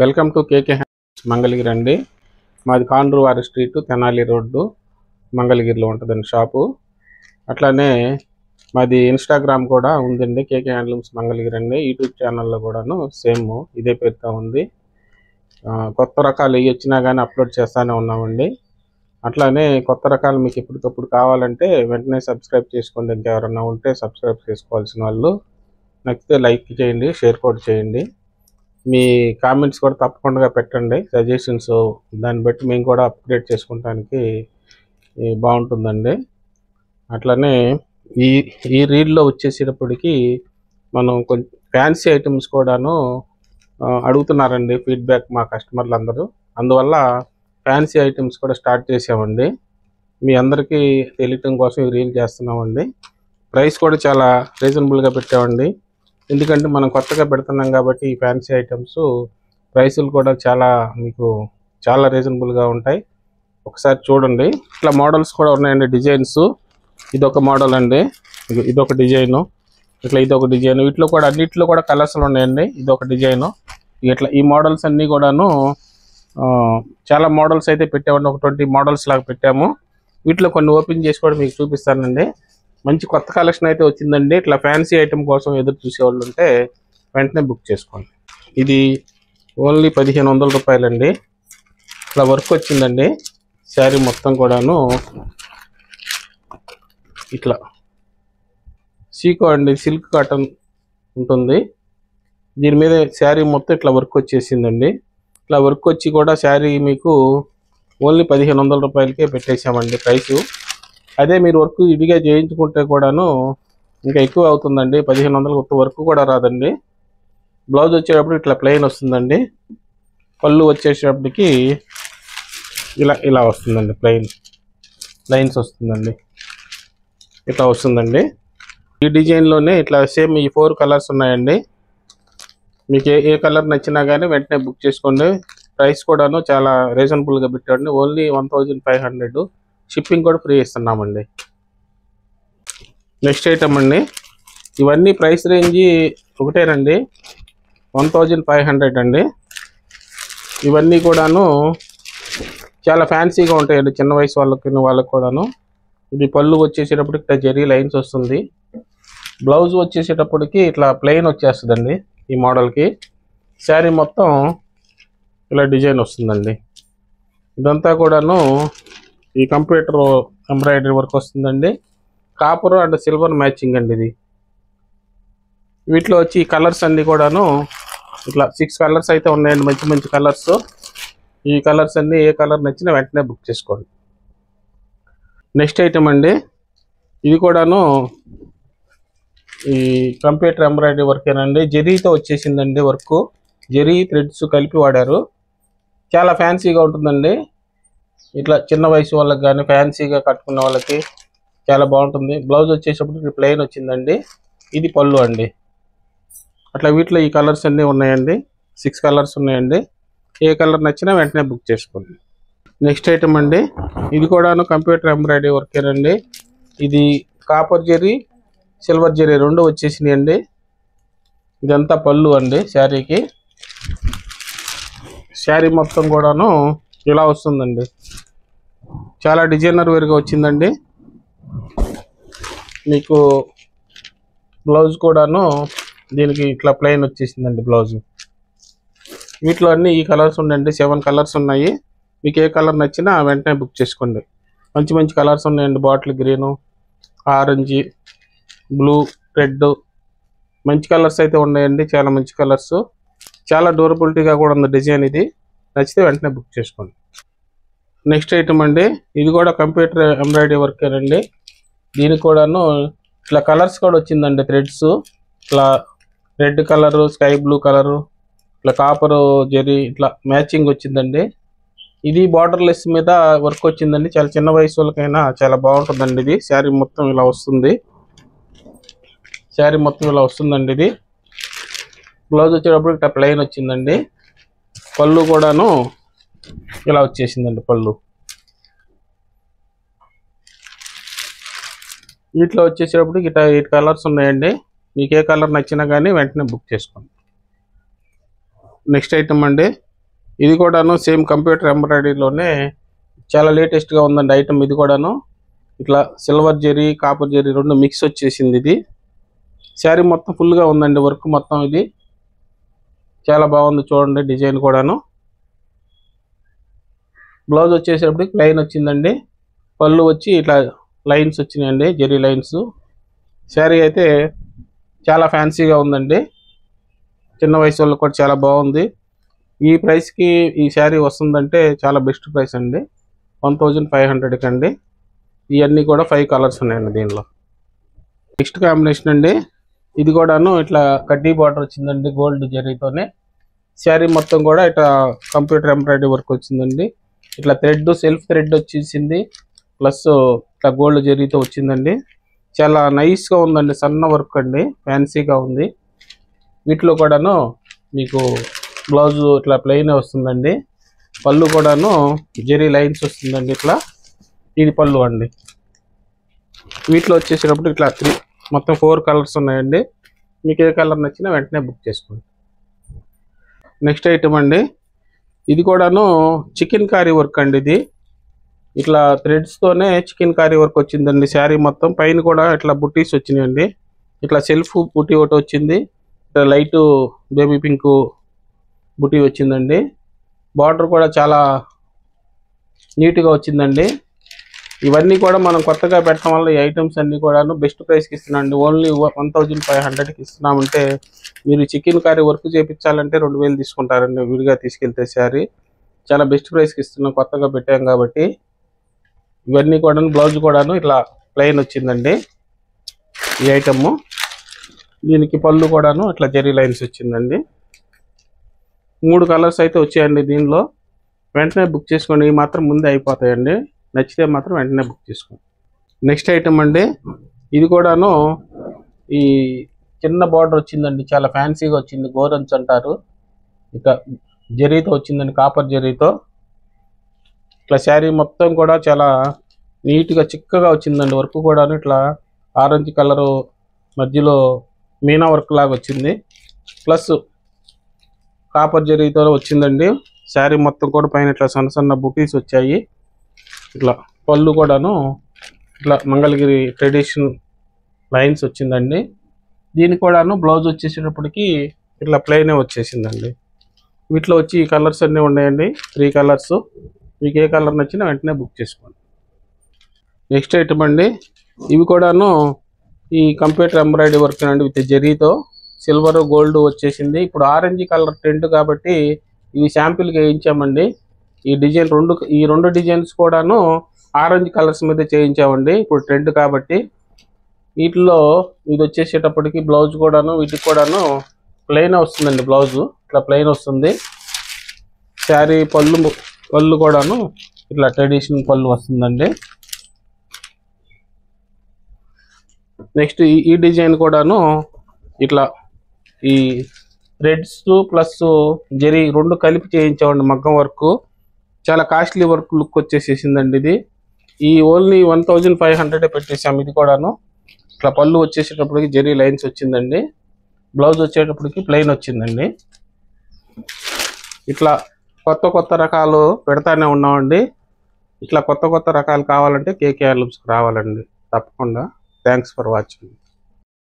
Welcome to KK hands Mangalagiri అండి. మాది కాండ్రువారి street, Tenali road, మంగళగిరిలో ఉంటుందండి షాపు. అట్లానే మాది ఇన్స్టాగ్రామ్ కూడా ఉందండి, కేకే హ్యాండ్లూమ్స్ మంగళగిరి అండి. యూట్యూబ్ ఛానల్లో కూడాను సేమ్ ఇదే పేరుతో ఉంది. కొత్త రకాలు ఏ వచ్చినా కానీ అప్లోడ్ చేస్తూనే ఉన్నామండి. అట్లానే కొత్త రకాలు మీకు ఎప్పటికప్పుడు కావాలంటే వెంటనే సబ్స్క్రైబ్ చేసుకోండి. ఇంకెవరన్నా ఉంటే సబ్స్క్రైబ్ చేసుకోవాల్సిన వాళ్ళు నచ్చితే లైక్ చేయండి, షేర్ కూడా చేయండి. మీ కామెంట్స్ కూడా తప్పకుండా పెట్టండి, సజెషన్స్. దాన్ని బట్టి మేము కూడా అప్డేట్ చేసుకోవడానికి బాగుంటుందండి. అట్లనే ఈ ఈ రీల్లో వచ్చేసేటప్పటికి మనం కొంచెం ఫ్యాన్సీ ఐటమ్స్ కూడాను అడుగుతున్నారండి, ఫీడ్బ్యాక్ మా కస్టమర్లు అందరూ. అందువల్ల ఫ్యాన్సీ ఐటమ్స్ కూడా స్టార్ట్ చేసామండి. మీ అందరికీ తెలియటం కోసం ఈ రీల్ చేస్తున్నామండి. ప్రైస్ కూడా చాలా రీజనబుల్గా పెట్టామండి. ఎందుకంటే మనం కొత్తగా పెడుతున్నాం కాబట్టి ఈ ఫ్యాన్సీ ఐటమ్స్ ప్రైసులు కూడా మీకు చాలా రీజనబుల్గా ఉంటాయి. ఒకసారి చూడండి. ఇట్లా మోడల్స్ కూడా ఉన్నాయండి, డిజైన్స్. ఇదొక మోడల్ అండి, ఇదొక డిజైను, ఇట్లా ఇదొక డిజైన్. వీటిలో కూడా అన్నింటిలో కూడా కలర్స్లు ఉన్నాయండి. ఇదొక డిజైను. ఇట్లా ఈ మోడల్స్ అన్నీ కూడాను చాలా మోడల్స్ అయితే పెట్టామండి. ఒక 20 మోడల్స్ లాగా పెట్టాము. వీటిలో కొన్ని ఓపెన్ చేసి కూడా మీకు చూపిస్తానండి. మంచి కొత్త కలెక్షన్ అయితే వచ్చిందండి. ఇట్లా ఫ్యాన్సీ ఐటమ్ కోసం ఎదురు చూసేవాళ్ళు ఉంటే వెంటనే బుక్ చేసుకోండి. ఇది ఓన్లీ 1500 రూపాయలండి. ఇట్లా వర్క్ వచ్చిందండి. శారీ మొత్తం కూడాను ఇట్లా సీకో అండి, సిల్క్ కాటన్ ఉంటుంది. దీని మీద శారీ మొత్తం ఇట్లా వర్క్ వచ్చేసిందండి. ఇట్లా వర్క్ వచ్చి కూడా శారీ మీకు ఓన్లీ 1500 రూపాయలకే పెట్టేశామండి ప్రైసు. అదే మీరు వర్క్ ఇదిగా చేయించుకుంటే కూడాను ఇంకా ఎక్కువ అవుతుందండి. 1500 వర్క్ కూడా రాదండి. బ్లౌజ్ వచ్చేటప్పుడు ఇట్లా ప్లెయిన్ వస్తుందండి. పళ్ళు వచ్చేటప్పటికి ఇలా వస్తుందండి, లైన్స్ వస్తుందండి, ఇట్లా వస్తుందండి. ఈ డిజైన్లోనే ఇట్లా సేమ్ ఈ 4 కలర్స్ ఉన్నాయండి. మీకు ఏ కలర్ నచ్చినా కానీ వెంటనే బుక్ చేసుకోండి. ప్రైస్ కూడాను చాలా రీజనబుల్గా పెట్టండి. ఓన్లీ 1500. షిప్పింగ్ కూడా ఫ్రీ ఇస్తున్నామండి. నెక్స్ట్ ఐటమ్ అండి. ఇవన్నీ ప్రైస్ రేంజ్ ఒకటేనండి, 1500 అండి. ఇవన్నీ కూడాను చాలా ఫ్యాన్సీగా ఉంటాయండి, చిన్న వయసు వాళ్ళకి కూడాను. ఇది పళ్ళు వచ్చేసేటప్పటికి ఇట్లా జెరీ లైన్స్ వస్తుంది. బ్లౌజ్ వచ్చేసేటప్పటికి ఇట్లా ప్లెయిన్ వచ్చేస్తుందండి ఈ మోడల్కి. శారీ మొత్తం ఇలా డిజైన్ వస్తుందండి. ఇదంతా కూడాను ఈ కంప్యూటర్ ఎంబ్రాయిడరీ వర్క్ వస్తుందండి. కాపర్ అండ్ సిల్వర్ మ్యాచింగ్ అండి ఇది. వీటిలో వచ్చి ఈ కలర్స్ అన్నీ కూడాను ఇట్లా 6 కలర్స్ అయితే ఉన్నాయండి, మంచి మంచి కలర్స్. ఈ కలర్స్ అన్నీ ఏ కలర్ నచ్చినా వెంటనే బుక్ చేసుకోండి. నెక్స్ట్ ఐటమ్ అండి. ఇది కూడాను ఈ కంప్యూటర్ ఎంబ్రాయిడరీ వర్కేనండి. జెరీతో వచ్చేసిందండి వర్క్. జెరీ థ్రెడ్స్ కలిపి వాడారు. చాలా ఫ్యాన్సీగా ఉంటుందండి. ఇట్లా చిన్న వయసు వాళ్ళకి కానీ ఫ్యాన్సీగా కట్టుకున్న వాళ్ళకి చాలా బాగుంటుంది. బ్లౌజ్ వచ్చేటప్పుడు ప్లెయిన్ వచ్చిందండి. ఇది పళ్ళు అండి. అట్లా వీటిలో ఈ కలర్స్ అన్నీ ఉన్నాయండి, 6 కలర్స్ ఉన్నాయండి. ఏ కలర్ నచ్చినా వెంటనే బుక్ చేసుకోండి. నెక్స్ట్ ఐటమ్ అండి. ఇది కూడాను కంప్యూటర్ ఎంబ్రాయిడరీ వర్కేనండి. ఇది కాపర్ జెరీ, సిల్వర్ జెరీ 2 వచ్చేసినాయి అండి. ఇదంతా పళ్ళు అండి శారీకి. శారీ మొత్తం కూడాను ఇలా వస్తుందండి. చాలా డిజైనర్ వేర్గా వచ్చిందండి. మీకు బ్లౌజ్ కూడాను దీనికి ఇట్లా ప్లెయిన్ వచ్చేసిందండి బ్లౌజ్. వీటిలో అన్నీ ఈ కలర్స్ ఉన్నాయండి, 7 కలర్స్ ఉన్నాయి. మీకు ఏ కలర్ నచ్చినా వెంటనే బుక్ చేసుకోండి. మంచి మంచి కలర్స్ ఉన్నాయండి. Bottle green, orange, blue, red, మంచి కలర్స్ అయితే ఉన్నాయండి. చాలా మంచి కలర్స్, చాలా డ్యూరబిలిటీగా కూడా ఉంది డిజైన్. ఇది నచ్చితే వెంటనే బుక్ చేసుకోండి. నెక్స్ట్ ఐటమ్ అండి. ఇది కూడా కంప్యూటర్ ఎంబ్రాయిడరీ వర్కేనండి. దీనికి కూడాను ఇట్లా కలర్స్ కూడా వచ్చిందండి. థ్రెడ్స్ ఇట్లా red colour, sky blue colour, ఇట్లా కాపరు జెరీ ఇట్లా మ్యాచింగ్ వచ్చిందండి. ఇది బార్డర్లెస్ మీద వర్క్ వచ్చిందండి. చాలా చిన్న వయసు వాళ్ళకైనా చాలా బాగుంటుందండి. ఇది శారీ మొత్తం ఇలా వస్తుంది. శారీ మొత్తం ఇలా వస్తుందండి. ఇది బ్లౌజ్ వచ్చేటప్పుడు ఇట్లా ప్లెయిన్ వచ్చిందండి. పళ్ళు కూడాను ఇలా వచ్చేసిందండి పళ్ళు. వీటిలో వచ్చేసేటప్పుడు ఇట్లా 8 కలర్స్ ఉన్నాయండి. మీకు ఏ కలర్ నచ్చినా కానీ వెంటనే బుక్ చేసుకోండి. నెక్స్ట్ ఐటమ్ అండి. ఇది కూడాను సేమ్ కంప్యూటర్ ఎంబ్రాయిడరీలోనే చాలా లేటెస్ట్గా ఉందండి ఐటమ్. ఇది కూడాను ఇట్లా సిల్వర్ జెరీ కాపర్ జెరీ రెండు మిక్స్ వచ్చేసింది. ఇది శారీ మొత్తం ఫుల్గా ఉందండి వర్క్ మొత్తం. ఇది చాలా బాగుంది చూడండి డిజైన్ కూడాను. బ్లౌజ్ వచ్చేసేటప్పటికి ప్లెయిన్ వచ్చిందండి. పళ్ళు వచ్చి ఇట్లా లైన్స్ వచ్చినాయండి, జెరీ లైన్స్. శారీ అయితే చాలా ఫ్యాన్సీగా ఉందండి, చిన్న వయసు వాళ్ళకి కూడా చాలా బాగుంది. ఈ ప్రైస్కి ఈ శారీ వస్తుందంటే చాలా బెస్ట్ ప్రైస్ అండి, 1500 అండి. ఇవన్నీ కూడా 5 కలర్స్ ఉన్నాయండి దీనిలో. నెక్స్ట్ కాంబినేషన్ అండి, ఇది కూడాను ఇట్లా కడ్డీ బార్డర్ వచ్చిందండి గోల్డ్ జరీతోనే. శారీ మొత్తం కూడా ఇట్లా కంప్యూటర్ ఎంబ్రాయిడరీ వర్క్ వచ్చిందండి. ఇట్లా థ్రెడ్ సెల్ఫ్ థ్రెడ్ వచ్చేసింది, ప్లస్ ఇట్లా గోల్డ్ జరీతో వచ్చిందండి. చాలా నైస్గా ఉందండి, సన్న వర్క్ అండి, ఫ్యాన్సీగా ఉంది. వీటిలో కూడాను మీకు బ్లౌజ్ ఇట్లా ప్లెయిన్ వస్తుందండి. పళ్ళు కూడాను జెరీ లైన్స్ వస్తుందండి ఇట్లా. ఇది పళ్ళు అండి. వీటిలో వచ్చేసినప్పుడు ఇట్లా మొత్తం 4 కలర్స్ ఉన్నాయండి. మీకు ఏ కలర్ నచ్చినా వెంటనే బుక్ చేసుకోండి. నెక్స్ట్ ఐటమ్ అండి, ఇది కూడాను చికెన్ కారీ వర్క్ అండి. ఇది ఇట్లా థ్రెడ్స్తోనే చికెన్ కారీ వర్క్ వచ్చిందండి. శారీ మొత్తం పైన కూడా ఇట్లా బుట్టీస్ వచ్చినాయండి. ఇట్లా సెల్ఫ్ బుట్టి ఒకటి వచ్చింది, ఇట్లా లైట్ బేబీ పింక్ బుట్టి వచ్చిందండి. బార్డర్ కూడా చాలా నీట్గా వచ్చిందండి. ఇవన్నీ కూడా మనం కొత్తగా పెట్టడం వల్ల ఈ ఐటమ్స్ అన్నీ కూడాను బెస్ట్ ప్రైస్కి ఇస్తున్నాండి. ఓన్లీ 1500కి ఇస్తున్నామంటే మీరు చికెన్ కర్రీ వర్క్ చేయించాలంటే 2000 తీసుకుంటారండి విడిగా తీసుకెళ్తే. శారీ చాలా బెస్ట్ ప్రైస్కి ఇస్తున్నాం, కొత్తగా పెట్టాం కాబట్టి. ఇవన్నీ కూడాను బ్లౌజ్ కూడాను ఇట్లా ప్లెయిన్ వచ్చిందండి ఈ ఐటమ్. దీనికి పళ్ళు కూడాను ఇట్లా జెరీ లైన్స్ వచ్చిందండి. 3 కలర్స్ అయితే వచ్చాయండి దీనిలో. వెంటనే బుక్ చేసుకోండి, ఇవి మాత్రం ముందే అయిపోతాయండి. నచ్చితే మాత్రం వెంటనే బుక్ చేసుకోండి. నెక్స్ట్ ఐటమ్ అండి, ఇది కూడాను ఈ చిన్న బార్డర్ వచ్చిందండి, చాలా ఫ్యాన్సీగా వచ్చింది. గోరంచ్ అంటారు. ఇక జరీతో వచ్చిందండి, కాపర్ జరీతో. ఇట్లా శారీ మొత్తం కూడా చాలా నీట్గా చిక్కగా వచ్చిందండి. వర్క్ కూడాను ఇట్లా ఆరెంజ్ కలరు మధ్యలో మీనా వర్క్ లాగా వచ్చింది, ప్లస్ కాపర్ జరీతో వచ్చిందండి. శారీ మొత్తం కూడా పైన ఇట్లా సన్న సన్న బుటీస్ వచ్చాయి. ఇట్లా పళ్ళు కూడాను ఇట్లా మంగళగిరి ట్రెడిషన్ లైన్స్ వచ్చిందండి. దీనికి కూడాను బ్లౌజ్ వచ్చేసేటప్పటికి ఇట్లా ప్లెయినే వచ్చేసిందండి. వీటిలో వచ్చి ఈ కలర్స్ అన్నీ ఉన్నాయండి, 3 కలర్స్. మీకు ఏ కలర్ నచ్చినా వెంటనే బుక్ చేసుకోండి. నెక్స్ట్ ఐటమ్ అండి, ఇవి కూడాను ఈ కంప్యూటర్ ఎంబ్రాయిడరీ వర్క్ అండి, విత్ జరీతో. సిల్వర్ గోల్డ్ వచ్చేసింది. ఇప్పుడు ఆరెంజ్ కలర్ ట్రెండ్ కాబట్టి ఇవి శాంపిల్గా వేయించామండి. ఈ రెండు డిజైన్స్ కూడాను ఆరెంజ్ కలర్స్ మీద చేయించామండి, ఇప్పుడు ట్రెండ్ కాబట్టి. వీటిలో ఇది వచ్చేసేటప్పటికి బ్లౌజ్ కూడాను వీటికి కూడాను ప్లెయిన్ వస్తుందండి. బ్లౌజ్ ఇట్లా ప్లెయిన్ వస్తుంది. శారీ పళ్ళు కూడాను ఇట్లా ట్రెడిషనల్ పళ్ళు వస్తుందండి. నెక్స్ట్ ఈ డిజైన్ కూడాను ఇట్లా ఈ థ్రెడ్స్ ప్లస్ జరీ రెండు కలిపి చేయించామండి, మగ్గం వర్క్. చాలా కాస్ట్లీ వర్క్ లుక్ వచ్చేసేసిందండి ఇది. ఈ ఓన్లీ 1500 పెట్టేసాము. ఇది కూడాను ఇట్లా పళ్ళు వచ్చేసేటప్పటికి జరీ లైన్స్ వచ్చిందండి. బ్లౌజ్ వచ్చేటప్పటికి ప్లెయిన్ వచ్చిందండి. ఇట్లా కొత్త రకాలు పెడతానే ఉన్నామండి. ఇట్లా కొత్త రకాలు కావాలంటే కేకే హ్యాండ్లూమ్స్కి రావాలండి తప్పకుండా. Thanks for watching.